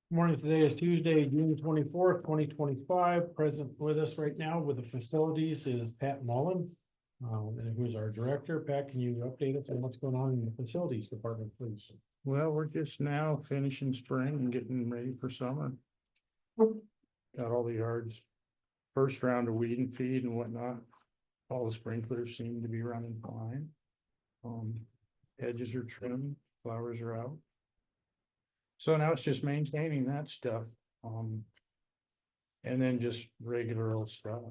Morning, today is Tuesday, June 24th, 2025. Present with us right now with the facilities is Pat Mullen, who's our director. Pat, can you update us on what's going on in the facilities department, please? Well, we're just now finishing spring and getting ready for summer. Got all the yards, first round of weed and feed and whatnot. All the sprinklers seem to be running fine. Edges are trimmed, flowers are out. So now it's just maintaining that stuff. And then just regular old stuff.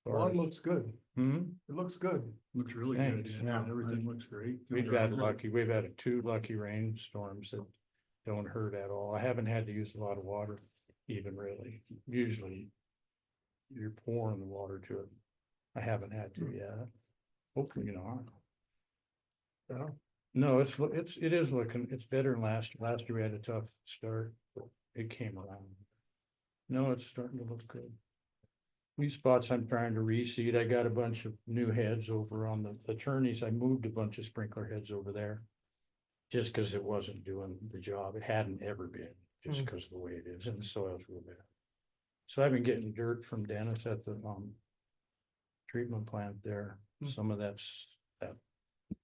Lawn looks good. Hmm? It looks good. Looks really Thanks, good. yeah. Everything looks great. We've had two lucky rainstorms that don't hurt at all. I haven't had to use a lot of water even really. Usually you're pouring the water to it. I haven't had to yet. Hopefully not. Yeah. No, it is looking, it's better than last year. We had a tough start, but it came around. No, it's starting to look good. These spots I'm trying to reseed. I got a bunch of new heads over on the attorneys. I moved a bunch of sprinkler heads over there. Just because it wasn't doing the job. It hadn't ever been, just because of the way it is, and the soil's real bad. So I've been getting dirt from Dennis at the treatment plant there. Some of that's that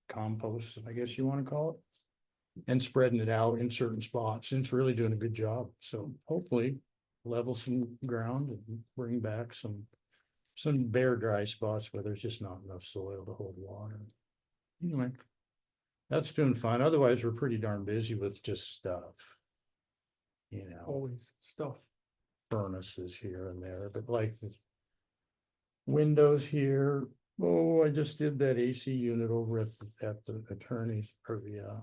compost, I guess you want to call it. And spreading it out in certain spots, and it's really doing a good job. So hopefully level some ground and bring back some bare dry spots where there's just not enough soil to hold water. Anyway, that's doing fine. Otherwise, we're pretty darn busy with just stuff. You know, Always stuff. furnaces here and there, but like the windows here. Oh, I just did that AC unit over at the attorney's or the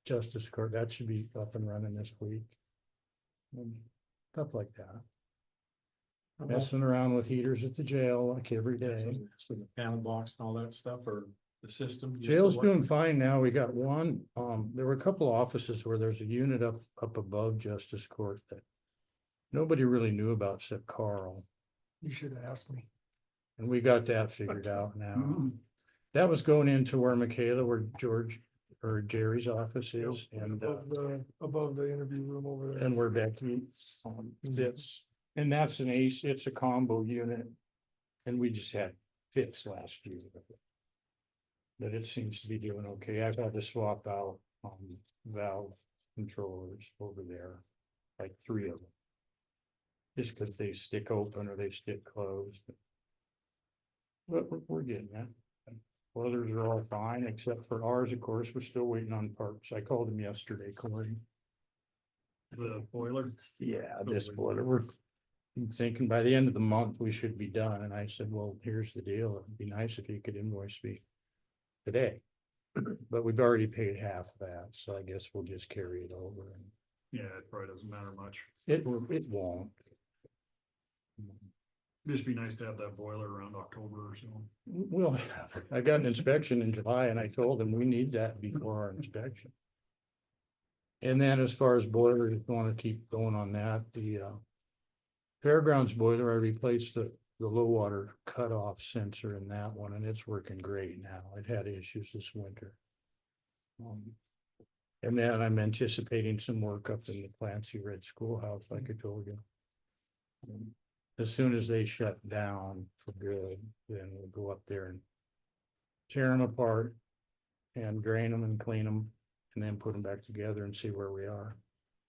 justice court. That should be up and running this week. And stuff like that. Messing around with heaters at the jail like every day. So the panel box and all that stuff, or the system? Jail's doing fine now. We got one, there were a couple offices where there's a unit up above justice court that nobody really knew about except Carl. You should have asked me. And we got that figured out now. That was going into where Michaela, where George or Jerry's office is, and Above the interview room over there. and where Becky sits. And that's an ace, it's a combo unit. And we just had fits last year with it. But it seems to be doing okay. I've had to swap out valve controllers over there, like 3 of them. Just because they stick open or they stick closed. But we're getting that. Others are all fine, except for ours, of course, we're still waiting on parts. I called him yesterday, Corey. The boiler. Yeah, this boiler, we're thinking by the end of the month, we should be done. And I said, well, here's the deal. It'd be nice if you could invoice me today. But we've already paid half of that, so I guess we'll just carry it over. And Yeah, it probably doesn't matter much. it won't. Just be nice to have that boiler around October or so. We'll have it. I got an inspection in July and I told them we need that before our inspection. And then as far as boilers, want to keep going on that, the fairgrounds boiler, I replaced the low water cutoff sensor in that one, and it's working great now. It had issues this winter. And then I'm anticipating some work up in the Clancy Red Schoolhouse, like I told you. As soon as they shut down for good, then we'll go up there and tear them apart and drain them and clean them and then put them back together and see where we are.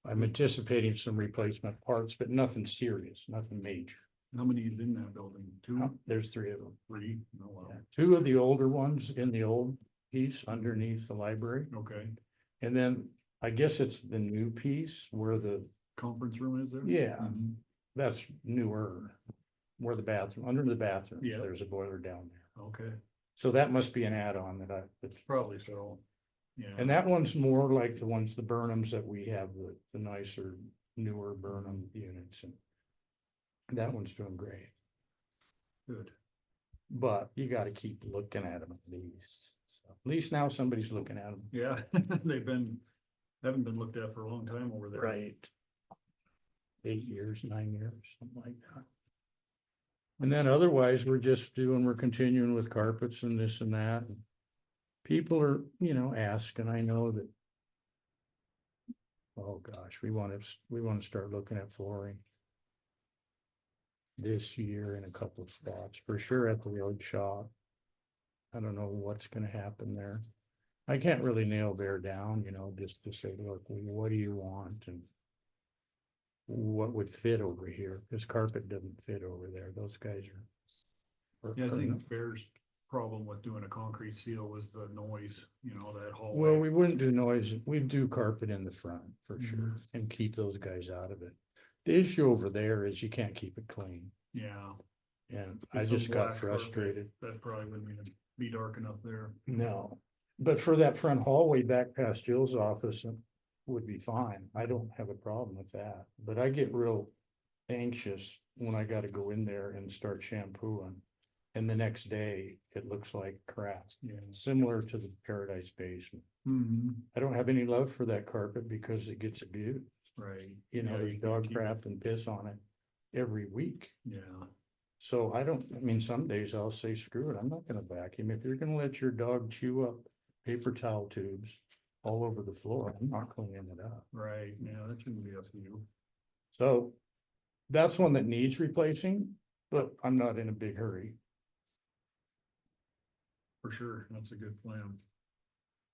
I'm anticipating some replacement parts, but nothing serious, nothing major. How many is in that building? Two, There's 3 of them. 3? Oh, wow. 2 of the older ones in the old piece underneath the library. Okay. And then I guess it's the new piece where the, Conference room is there? yeah, Mhm. that's newer. Where the bathroom, under the bathrooms, Yeah. there's a boiler down there. Okay, So that must be an add-on that's probably so. Yeah. and that one's more like the ones, the Burnhams that we have, the nicer, newer Burnham units, and that one's doing great. Good. But you got to keep looking at them at least. So at least now somebody's looking at them. Yeah, haven't been looked at for a long time over there. Right. 8 years, 9 years, something like that. And then otherwise, we're continuing with carpets and this and that. People are, asking. I know that oh gosh, we want to start looking at flooring this year in a couple of spots, for sure at the road shop. I don't know what's gonna happen there. I can't really nail Bear down, just to say, look, what do you want and what would fit over here? Because carpet doesn't fit over there. Those guys are. Yeah, I think Bear's problem with doing a concrete seal was the noise, that hallway. Well, we wouldn't do noise. We'd do carpet in the front for Mhm. sure and keep those guys out of it. The issue over there is you can't keep it clean. Yeah. And Get I some just got black carpet. frustrated. That probably wouldn't even be dark enough there. No, but for that front hallway back past Jill's office would be fine. I don't have a problem with that, but I get real anxious when I gotta go in there and start shampooing. And the next day, it looks like crap, Yeah. similar to the Paradise basement. Mm-hmm. I don't have any love for that carpet because it gets abused. Right. You know, Yeah, there's can't dog keep crap and piss on it every week. it. Yeah. So some days I'll say, screw it, I'm not gonna vacuum. If you're gonna let your dog chew up paper towel tubes all over the floor, I'm not cleaning it up. Right. Yeah, that shouldn't be up to you. So that's one that needs replacing, but I'm not in a big hurry. For sure. That's a good plan.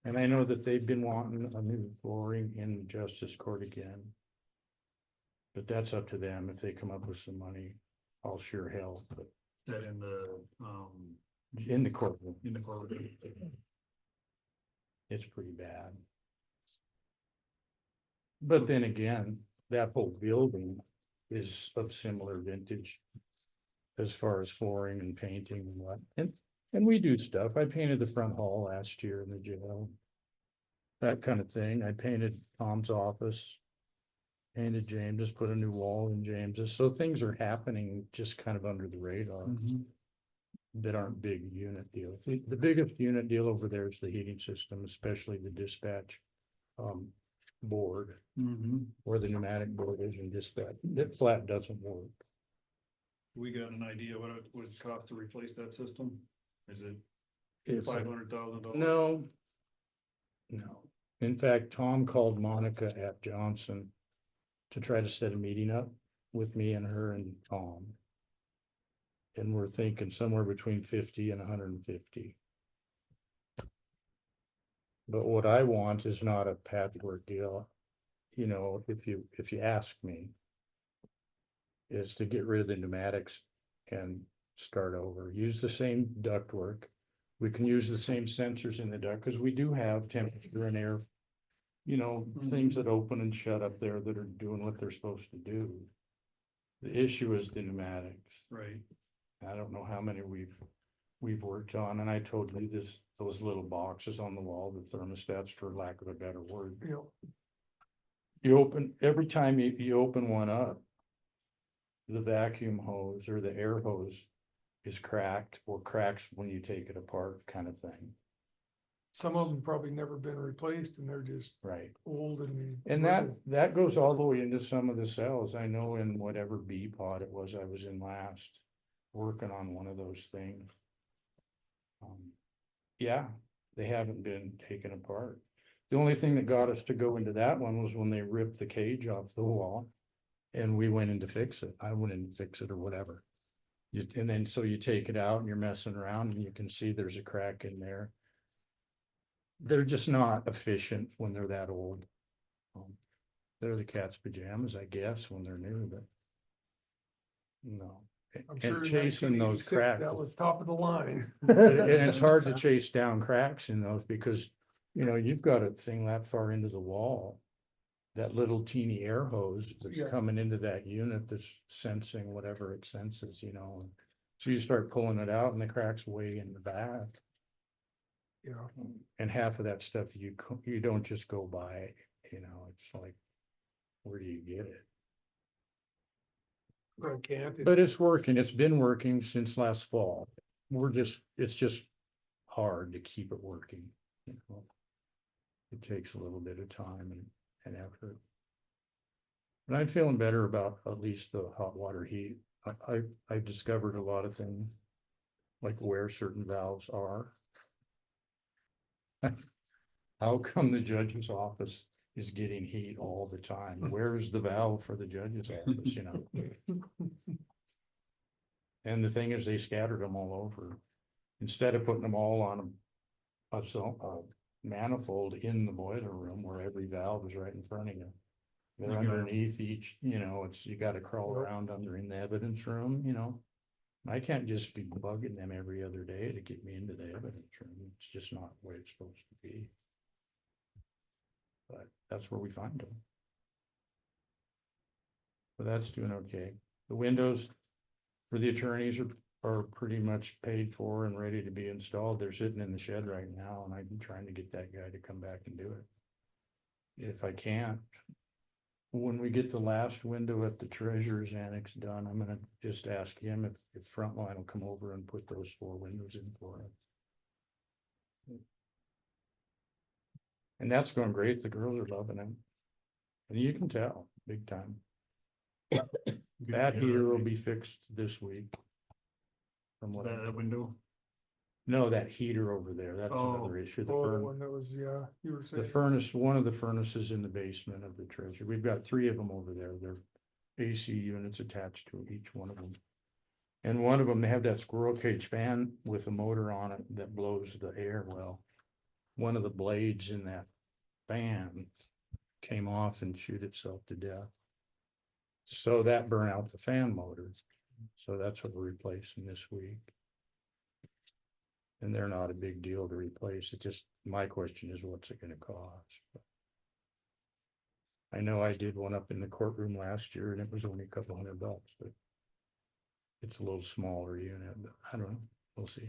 And I know that they've been wanting a new flooring in Justice Court again. But that's up to them. If they come up with some money, I'll sure help, but That in in the courtroom, the corridor. it's pretty bad. But then again, that whole building is of similar vintage. As far as flooring and painting and what, and we do stuff. I painted the front hall last year in the jail. That kind of thing. I painted Tom's office. Painted James's, put a new wall in James's, so things are happening just kind of under the radar. Mhm. That aren't big unit deals. The biggest unit deal over there is the heating system, especially the dispatch. Board, Mm-hmm. where the pneumatic board is in dispatch, that flat doesn't work. We got an idea what it would cost to replace that system? Is it It's $500,000? No. In fact, Tom called Monica at Johnson. To try to set a meeting up with me and her and Tom. And we're thinking somewhere between 50 and 150. But what I want is not a patchwork deal. If you ask me. Is to get rid of the pneumatics and start over, use the same ductwork. We can use the same sensors in the duct, because we do have temperature and air. Things that open and shut up there that are doing what they're supposed to do. The issue is the pneumatics. Right. I don't know how many we've worked on, and I told you those little boxes on the wall, the thermostats, for lack of a better word. Every time you open one up, the vacuum hose or the air hose is cracked or cracks when you take it apart, kind of thing. Some of them probably never been replaced and they're just Right. old and. And that goes all the way into some of the cells. I know in whatever B pod it was I was in last, working on one of those things. Yeah, they haven't been taken apart. The only thing that got us to go into that one was when they ripped the cage off the wall. And we went in to fix it. I went in to fix it or whatever. And then so you take it out and you're messing around and you can see there's a crack in there. They're just not efficient when they're that old. They're the cat's pajamas, I guess, when they're new, but. No. I'm sure And in chasing those 1986, cracks. that was top of the line. And it's hard to chase down cracks in those because, you've got a thing that far into the wall. That little teeny air hose that's Yeah. coming into that unit that's sensing whatever it senses, So you start pulling it out and the crack's way in the back. Yeah, And half of that stuff you don't just go by, it's like, where do you get it? I can't. But it's working. It's been working since last fall. It's just hard to keep it working. It takes a little bit of time and effort. And I'm feeling better about at least the hot water heat. I've discovered a lot of things, like where certain valves are. How come the judge's office is getting heat all the time. Where's the valve for the judge's office, you know? And the thing is, they scattered them all over. Instead of putting them all on a manifold in the boiler room where every valve is right in front of you. They're You got 'em. underneath each, you know, you gotta crawl around under in the evidence room, you know? I can't just be bugging them every other day to get me into the evidence room. It's just not the way it's supposed to be. But that's where we find them. But that's doing okay. The windows for the attorneys are pretty much paid for and ready to be installed. They're sitting in the shed right now, and I've been trying to get that guy to come back and do it. If I can't, when we get the last window at the treasurer's annex done, I'm gonna just ask him if Frontline will come over and put those 4 windows in for us. And that's going great. The girls are loving it. And you can tell, big time. That heater will be fixed this week. From what, That window, no, that heater over there, that's Oh. another issue. The Oh, the burn. one that was, yeah, you were The saying. furnace, one of the furnaces in the basement of the treasure, we've got 3 of them over there, they're AC units attached to each one of them. And one of them, they have that squirrel cage fan with a motor on it that blows the air well. One of the blades in that fan came off and shoot itself to death. So that burned out the fan motor, so that's what we're replacing this week. And they're not a big deal to replace, it just, my question is, what's it gonna cost? I know I did one up in the courtroom last year and it was only a couple $100, but it's a little smaller unit, but I don't know, we'll see.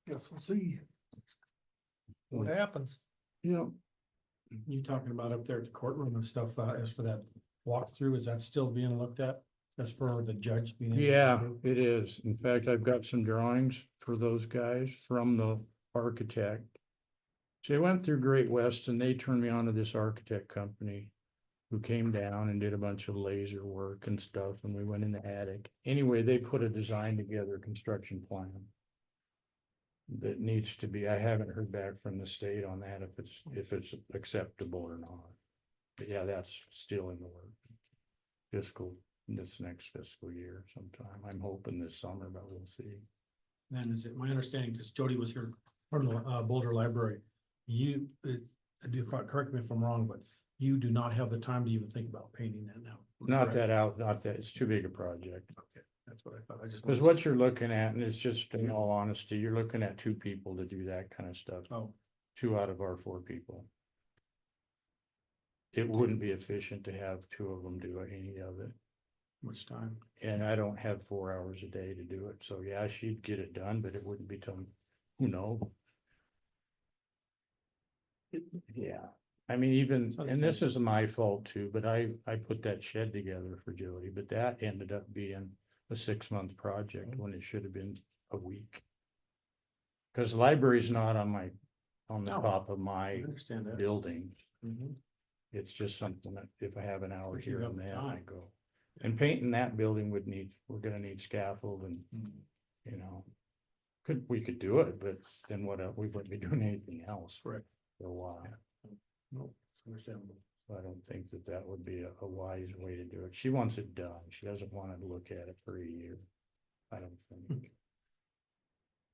Guess we'll see what Mm. happens. You know, You talking about up there at the courtroom and stuff, as for that walkthrough, is that still being looked at? As for the judge being? able to yeah, do? it is. In fact, I've got some drawings for those guys from the architect. So I went through Great West and they turned me on to this architect company who came down and did a bunch of laser work and stuff, and we went in the attic. Anyway, they put a design together, construction plan that needs to be, I haven't heard back from the state on that, if it's acceptable or not. But yeah, that's still in the work. This next fiscal year sometime. I'm hoping this summer, but we'll see. And is it my understanding, because Jody was here from the Boulder Library, you, correct me if I'm wrong, but you do not have the time to even think about painting that now. Not correct? not that, it's too big a project. Okay, that's what I thought. I just. Because what you're looking at, and it's just in all honesty, you're looking at 2 people to do that kind of stuff. Oh, 2 out of our 4 people. It wouldn't be efficient to have 2 of them do any of it. much time? And I don't have 4 hours a day to do it. So yeah, she'd get it done, but it wouldn't be till, who knows? Yeah, I mean, even, and this is my fault too, but I put that shed together for Jody, but that ended up being a 6-month project when it should have been a week. Cause the library's not on the No, top of I my understand that. building. Mhm. It's just something that if I have an hour If you here have and there, I time. go. And painting that building we're gonna need scaffold and, Mhm. you know. We could do it, but then what, we wouldn't be doing anything else Correct. for a while. No, it's understandable. So I don't think that would be a wise way to do it. She wants it done. She doesn't want to look at it for a year. I don't think.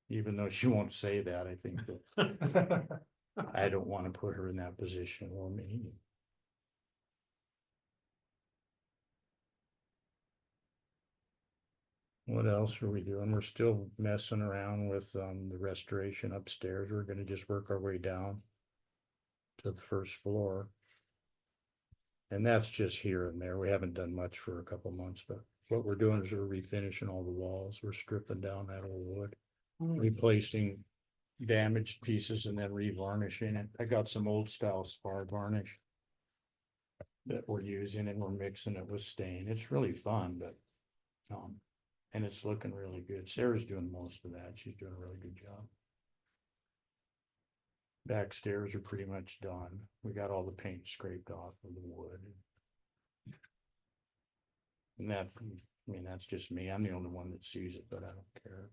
Even though she won't say that, I think that I don't want to put her in that position or me. What else are we doing? We're still messing around with the restoration upstairs. We're gonna just work our way down to the first floor. And that's just here and there. We haven't done much for a couple months, but what we're doing is we're refinishing all the walls. We're stripping down that old wood, replacing damaged pieces and then revarnishing it. I got some old style spar varnish that we're using and we're mixing it with stain. It's really fun, but and it's looking really good. Sarah's doing most of that. She's doing a really good job. Backstairs are pretty much done. We got all the paint scraped off of the wood. And that, I mean, that's just me. I'm the only one that sees it, but I don't care.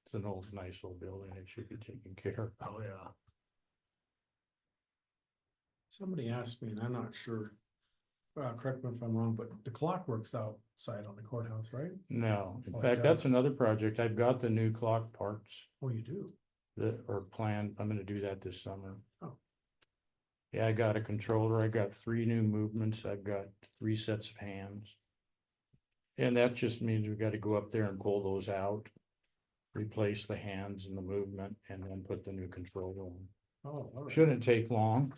It's an old, nice old building. It should be taken care of. Oh, yeah. Somebody asked me, and I'm not sure. Correct me if I'm wrong, but the clock works outside on the courthouse, right? No, in Oh, it fact, does. that's another project. I've got the new clock parts Oh, you do? that are planned. I'm gonna do that this summer. Oh. Yeah, I got a controller. I got 3 new movements. I've got 3 sets of hands. And that just means we gotta go up there and pull those out, replace the hands and the movement, and then put the new controller on. Oh, all right. Shouldn't take long.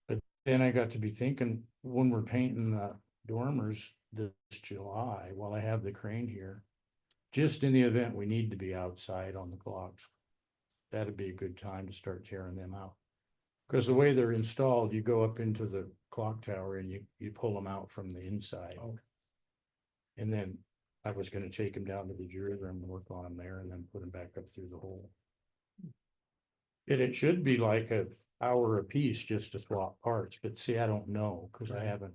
But then I got to be thinking, when we're painting the dormers this July, while I have the crane here, just in the event we need to be outside on the clocks, that'd be a good time to start tearing them out. Because the way they're installed, you go up into the clock tower and you pull them out from the inside. Oh. And then I was gonna take them down to the jury room and work on them there and then put them back up through the hole. And it should be like an hour a piece just to swap parts, but see, I don't know, cause I haven't,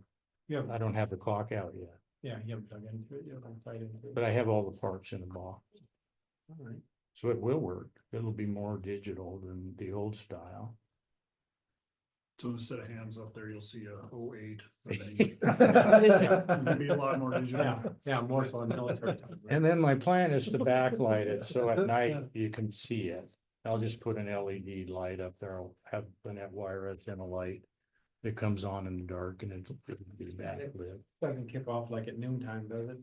Yeah, I don't have the clock out yet. yeah, you haven't dug into it, you haven't tied into it. But I have all the parts in a box, All right. so it will work. It'll be more digital than the old style. So instead of hands up there, you'll see a 08. It'll be a lot more digital. Yeah, yeah, more so on military time. right? And then my plan is to backlight it, so at night you can see it. I'll just put an LED light up there. I'll have the net wire and a light that comes on in the dark and it'll be backlit. Doesn't kick off like at noon time, does it?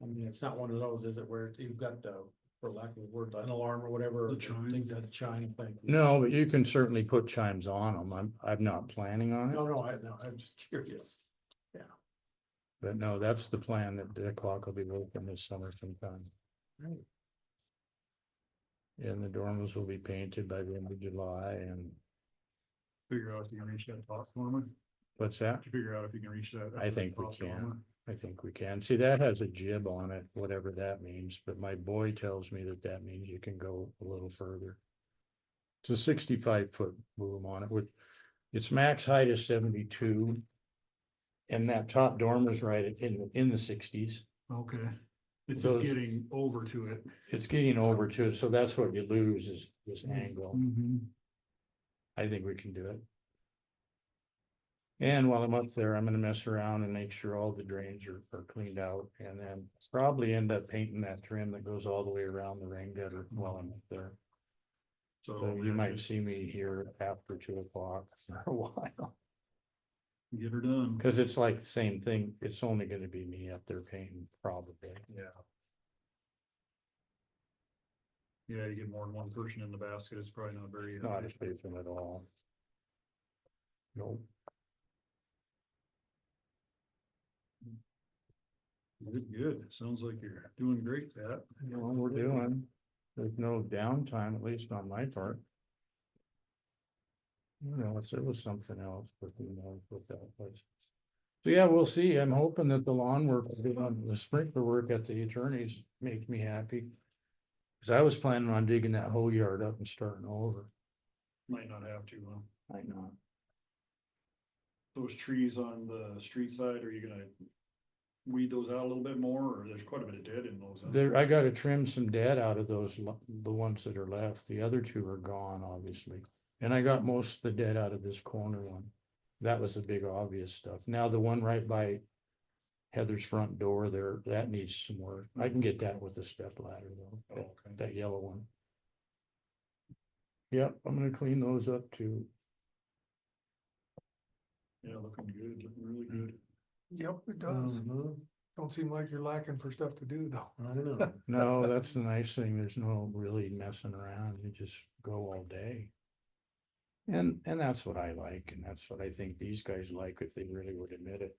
I mean, it's not one of those, is it, where you've got the, for lack of a word, an alarm or whatever. The chime. The chime thing. No, but you can certainly put chimes on them. I'm not planning on it, No, I'm just curious. but no, that's the plan, that the clock will be open this summer sometime. Right. And the dormers will be painted by the end of July and Figure out if you can reach that top dormer. what's that? To figure out if you can reach that. I think we top can. dormer. I think we can. See, that has a jib on it, whatever that means, but my boy tells me that that means you can go a little further. It's a 65-foot boom on it, which its max height is 72. And that top dormer's right in the 60s. Okay. It's Those- getting over to it. It's getting over to it, so that's what you lose is this angle. Mhm. I think we can do it. And while I'm up there, I'm gonna mess around and make sure all the drains are cleaned out and then probably end up painting that trim that goes all the way around the rain gutter while I'm up there. So you might see me here after 2 o'clock for a while, Get her done. cause it's like the same thing. It's only gonna be me up there painting probably. Yeah. Yeah, you get more than one person in the basket, it's probably not very. Not efficient at all. Nope. Good. Sounds like you're doing great, Pat. You know, we're doing, there's no downtime, at least on my part. You know, there was something else, but who knows what that was. So yeah, we'll see. I'm hoping that the lawn work, the sprinkler work at the attorneys make me happy. Cause I was planning on digging that whole yard up and starting over. Might not have to, I know. those trees on the street side, are you gonna weed those out a little bit more, or there's quite a bit of dead in those? huh? There, I gotta trim some dead out of those, the ones that are left. The other 2 are gone, obviously. And I got most of the dead out of this corner one. That was the big obvious stuff. Now the one right by Heather's front door there, that needs some work. I can get that with a step ladder though, Oh, okay. that yellow one. Yep, I'm gonna clean those up too. Yeah, looking good, looking really good. Yep, it does. Mhm. Don't seem like you're lacking for stuff to do though. I don't know. No, that's the nice thing. There's no really messing around. You just go all day. And that's what I like, and that's what I think these guys like if they really would admit it.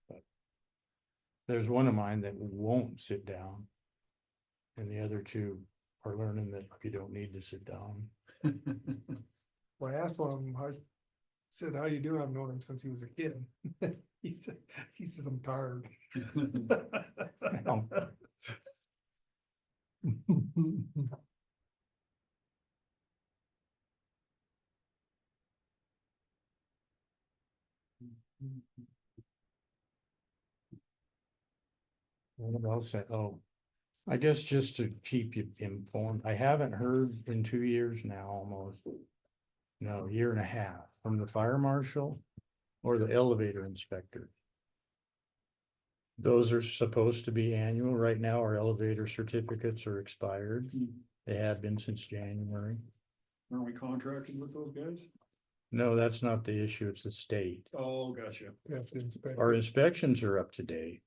But there's one of mine that won't sit down. And the other 2 are learning that you don't need to sit down. Well, I asked him, I said, how you doing? I've known him since he was a kid. He says, I'm tired. What else? Oh, I guess just to keep you informed, I haven't heard in 2 years now, almost. No, 1.5 years from the fire marshal or the elevator inspector. Those are supposed to be annual. Right now, our elevator certificates are expired. They have been since January. Aren't we contracted with those guys? No, that's not the issue. It's the state. Oh, gotcha. That's inspected. Our inspections are up to date.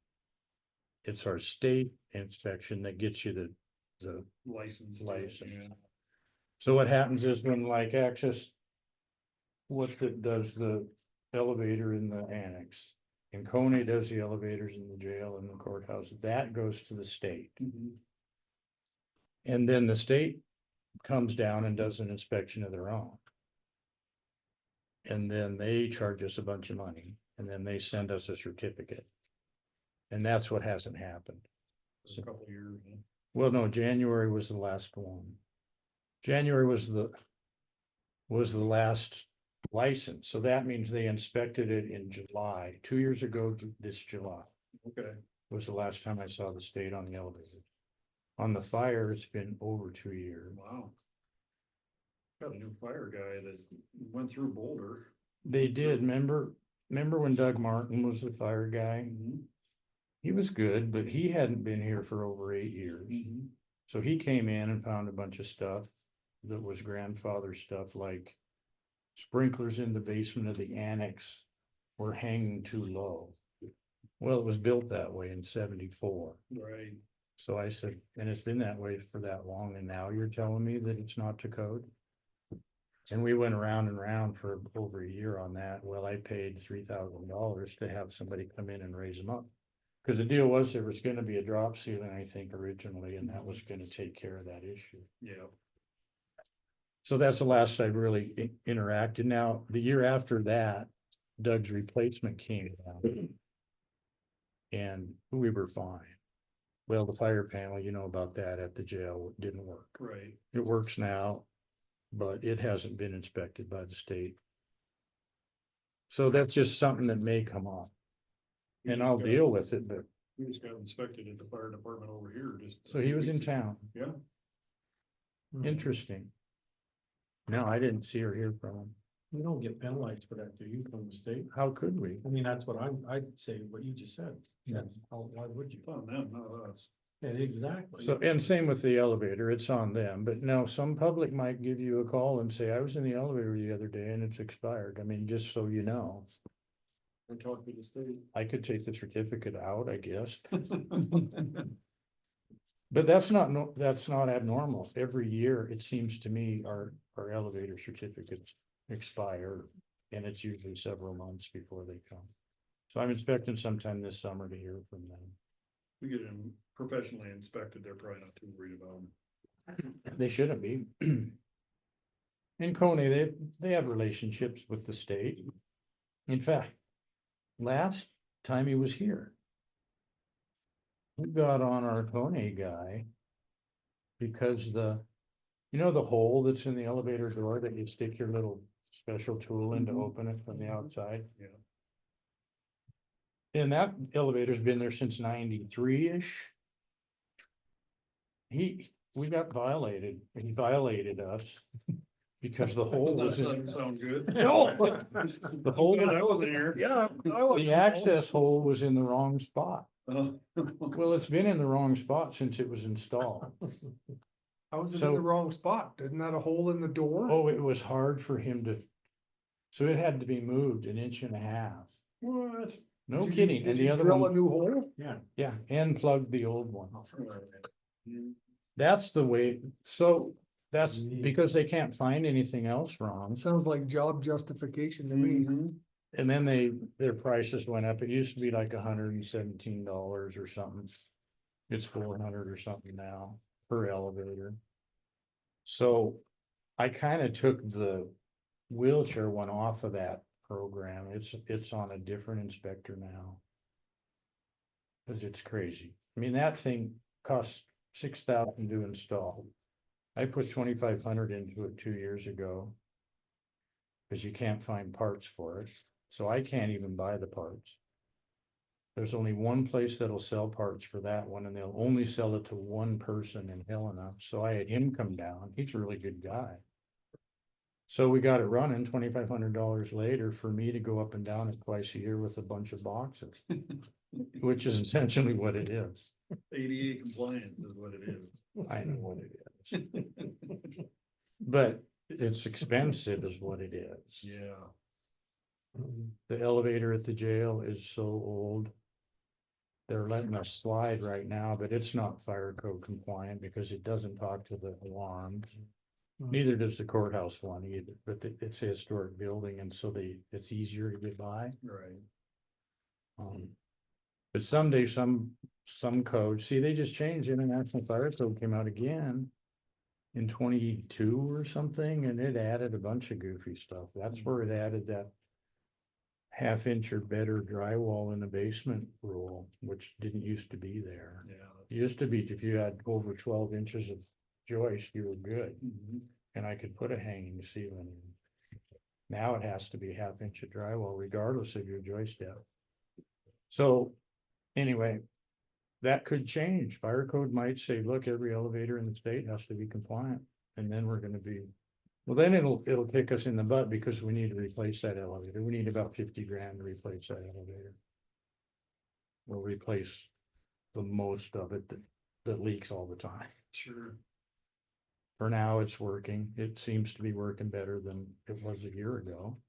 It's our state inspection that gets you the License. License. Yeah. So what happens is when like access. Does the elevator in the annex. And Coney does the elevators in the jail and the courthouse. That goes to the state. Mhm. And then the state comes down and does an inspection of their own. And then they charge us a bunch of money and then they send us a certificate. And that's what hasn't happened. For a couple of years. Huh? Well, no, January was the last one. January was the last license. So that means they inspected it in July, 2 years ago, this July Okay. was the last time I saw the state on the elevator. On the fire, it's been over 2 years. Wow. Got a new fire guy that went through Boulder. They did, remember when Doug Martin was the fire guy? Mhm. He was good, but he hadn't been here for over 8 years. Mhm. So he came in and found a bunch of stuff that was grandfather stuff, like sprinklers in the basement of the annex were hanging too low. Well, it was built that way in 74. Right. So I said, and it's been that way for that long, and now you're telling me that it's not to code? And we went around and around for over a year on that. Well, I paid $3,000 to have somebody come in and raise them up. Because the deal was there was gonna be a drop ceiling, I think, originally, and that was gonna take care of that issue. Yeah. So that's the last I really interacted. Now, the year after that, Doug's replacement came down. And we were fine. Well, the fire panel, you know about that at the jail, didn't work. Right. It works now, but it hasn't been inspected by the state. So that's just something that may come up. And I'll deal with it, but He just got inspected at the fire department over here, just. so he was in town. Yeah. Interesting. No, I didn't see or hear from him. You don't get penalized for that, do you, from the state? How could we? I mean, that's what I'd say, what you just said. Yeah. Why would you? It's on them, not us. Yeah, exactly. So, and same with the elevator, it's on them, but no, some public might give you a call and say, I was in the elevator the other day and it's expired. I mean, just so you know. And talk to the state. I could take the certificate out, I guess. But that's not, that's not abnormal. Every year, it seems to me, our elevator certificates expire. And it's usually several months before they come. So I'm expecting sometime this summer to hear from them. We get them professionally inspected, they're probably not too worried about them. They shouldn't be. In Coney, they have relationships with the state. In fact, last time he was here, we got on our Coney guy because the hole that's in the elevator door that you stick your little special tool in to open it from the outside? Yeah. And that elevator's been there since 93-ish. We got violated, he violated us because the hole That was in. doesn't sound good. No. The hole, I wasn't here. Yeah. the access hole was in the wrong spot. Oh. Well, it's been in the wrong spot since it was installed. I was in So- the wrong spot. Isn't that a hole in the door? Oh, it was hard for him to. So it had to be moved 1.5 inches. What? No Did you- kidding. Did And the you other drill a one, new hole? yeah, and plug the old one. Mm. That's the way, so that's because they can't find anything else wrong. Sounds like job justification to me. Mhm. And then their prices went up. It used to be like $117 or something. It's 400 or something now per elevator. So I kind of took the wheelchair one off of that program. It's on a different inspector now. Cause it's crazy. I mean, that thing costs $6,000 to install. I put 2,500 into it 2 years ago. Cause you can't find parts for it. So I can't even buy the parts. There's only one place that'll sell parts for that one, and they'll only sell it to one person in Helena. So I had him come down. He's a really good guy. So we got it running $2,500 later for me to go up and down it twice a year with a bunch of boxes. Which is essentially what it is. ADA compliant is what it is. I know what it is. But it's expensive is what it is. Yeah. The elevator at the jail is so old. They're letting us slide right now, but it's not fire code compliant because it doesn't talk to the alarms. Neither does the courthouse one either, but it's a historic building and so it's easier to get by. Right. But someday some codes, see, they just changed, International Fire Code came out again in 22 or something, and it added a bunch of goofy stuff. That's where it added that 1/2 inch or better drywall in the basement rule, which didn't used to be there. Yeah. It used to be if you had over 12 inches of joist, you were good, Mhm. and I could put a hanging ceiling in. Now it has to be 1/2 inch of drywall regardless of your joist depth. So anyway, that could change. Fire code might say, look, every elevator in the state has to be compliant. And then we're gonna be, well, then it'll kick us in the butt because we need to replace that elevator. We need about 50 grand to replace that elevator. We'll replace the most of it that leaks all the time. Sure. For now, it's working. It seems to be working better than it was a year ago.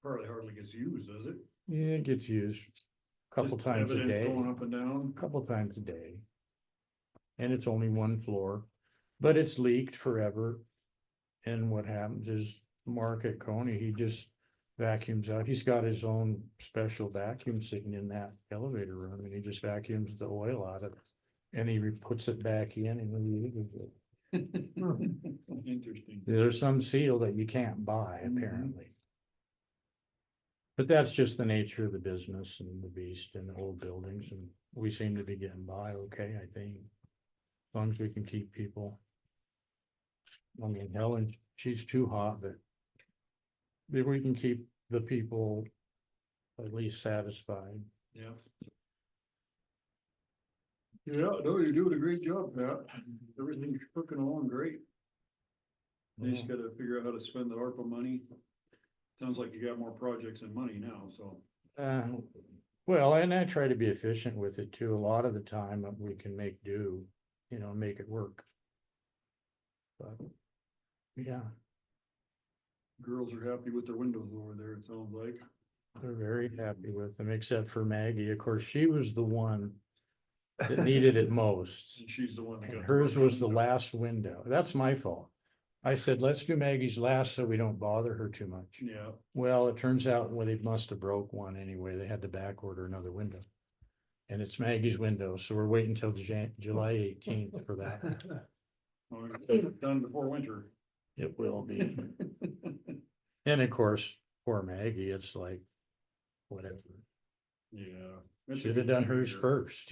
Probably hardly gets used, does it? Yeah, it gets used a couple Just times a evidence day. Going up and down. Couple times a day. And it's only one floor, but it's leaked forever. And what happens is Mark at Coney, he just vacuums out. He's got his own special vacuum sitting in that elevator room and he just vacuums the oil out of it. And he puts it back in and reuses it. Interesting. There's some seal that you can't buy apparently. But that's just the nature of the business and the beast and the old buildings, and we seem to be getting by okay, I think. As long as we can keep people. I mean, Helen, she's too hot, but if we can keep the people at least satisfied. Yeah. Yeah, no, you're doing a great job, Pat. Everything's cooking along great. You just gotta figure out how to spend the ARPA money. Sounds like you got more projects than money now, so. Well, and I try to be efficient with it too. A lot of the time we can make do, make it work. But, yeah, Girls are happy with their windows over there, it sounds like. they're very happy with them, except for Maggie. Of course, she was the one that needed it most. And she's the one that And got. hers was the last window. That's my fault. I said, let's do Maggie's last so we don't bother her too much. Yeah, Well, it turns out, well, they must have broke one anyway. They had to back order another window. And it's Maggie's window, so we're waiting until July 18th for that. well, it's done before winter. It will be. And of course, poor Maggie, it's like, whatever. Yeah. it's a Should good have done time of hers year. first,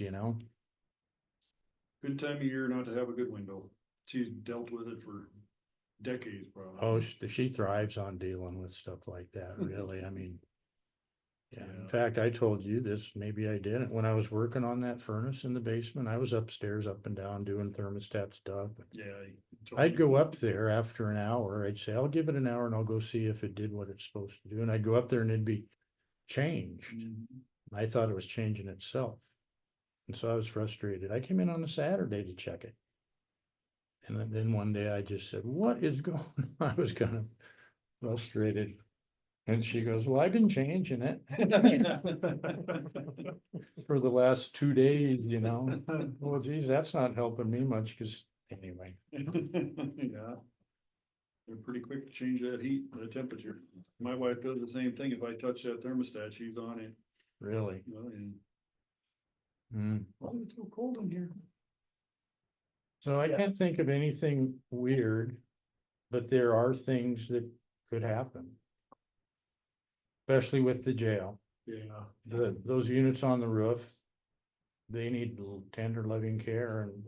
Good time of year not to have a good window. She's dealt with it for decades, probably. Oh, she thrives on dealing with stuff like that, really. I mean. Yeah, in Yeah. fact, I told you this, maybe I didn't. When I was working on that furnace in the basement, I was upstairs, up and down doing thermostat stuff. Yeah. I'd go up there after an hour. I'd say, I'll give it an hour and I'll go see if it did what it's supposed to do. And I'd go up there and it'd be changed. Mhm. I thought it was changing itself. And so I was frustrated. I came in on a Saturday to check it. And then one day I just said, what is going on? I was kind of frustrated. And she goes, well, I've been changing it for the last 2 days, Well, geez, that's not helping me much, because anyway. Yeah. They're pretty quick to change that heat, the temperature. My wife does the same thing. If I touch that thermostat, she's on it. Really? And, Mm. oh, it's so cold in here. So I can't think of anything weird, but there are things that could happen. Especially with the jail. Yeah. Those units on the roof, they need tender loving care, and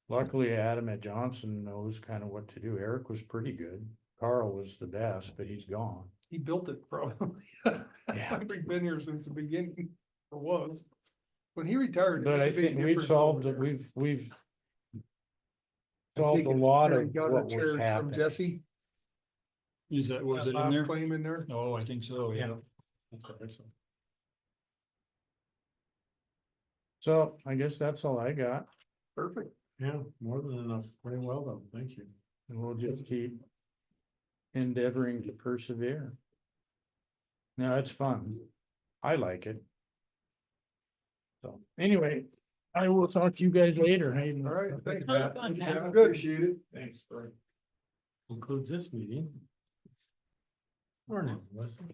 luckily Adam at Johnson knows kind of what to do. Eric was pretty good. Carl was the best, but he's gone. He built it probably. Yeah. We've been here since the beginning, or was. When he retired. it But I made a big think we've difference solved over it, there. we've I solved think a it- lot Terry of got a what was chair from happening. Jesse. Is that, was that it in last there? claim in there? Oh, I think so, yeah. That's what I saw. So I guess that's all I got, Perfect. Yeah, more than enough. Very well done. Thank you. and we'll just keep endeavoring to persevere. No, it's fun. I like it. So anyway, I will talk to you guys later. Hey, All right, thanks, Have Pat. fun, Yeah, Pat. good. Appreciate it. Thanks, Frank. Concludes this meeting. Morning, Leslie.